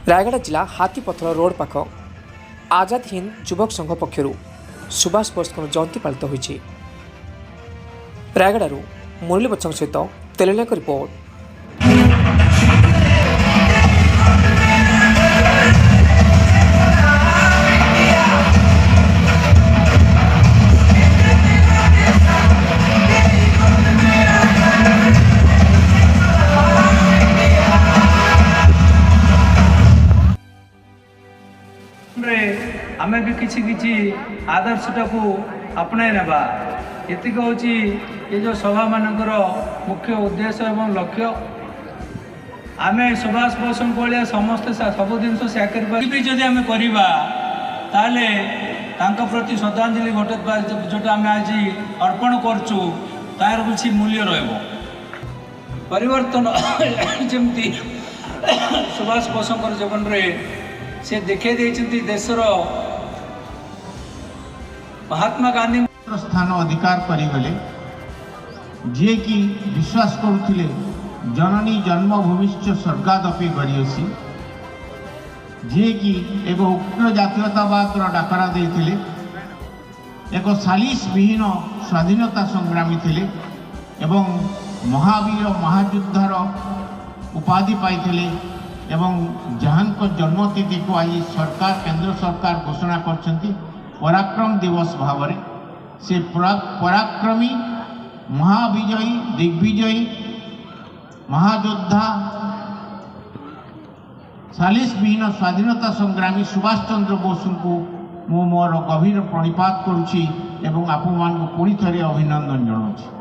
रायगढ़ जिला हाथीपथर रोड पाख आजाद हिंद युवक संघ पक्षर सुभाष बोस जयंती पालित होती। रायगढ़ मुरली बच्चन सहित तेलेनायक रिपोर्ट। आमे भी किसी किसी आदर्शटा को अपनाई नेबा एतिक होची ये जो सभा मानकर मुख्य उद्देश्य एवं लक्ष्य। आमे सुभाष बोस भाया समस्ते सब जिन सैक्रिफाइस भी जदि आमे करिबा ताले तांका प्रति श्रद्धांजलि घटे जोटा आमे आज अर्पण करचु तार किसी मूल्य रहबो। परिवर्तन जमती सुभाष बोस जीवन रे से देखे देइछंती देशर महात्मा गांधी स्थान अधिकार करिगले जे कि विश्वास करुथिले जननी जन्मभूमिश्च स्वर्गादपि गरियसी जे कि एक उग्र जातीयतावाद डाकरा देइथिले एक सालिस विहीन स्वाधीनता संग्रामी थिले एवं महावीर महायुद्धार उपाधि पाइथिले एवं जहां को जन्मतिथि को आज सरकार केंद्र सरकार घोषणा करछंती पराक्रम दिवस भाव से पराक्रमी महाविजयी दिग्विजयी महायोद्धा सालिस विहीन स्वाधीनता संग्रामी सुभाष चंद्र बोस को मु मोर गभीर प्रणिपात करुछि एवं आपण पुणी थे अभिनंदन जनाऊँ।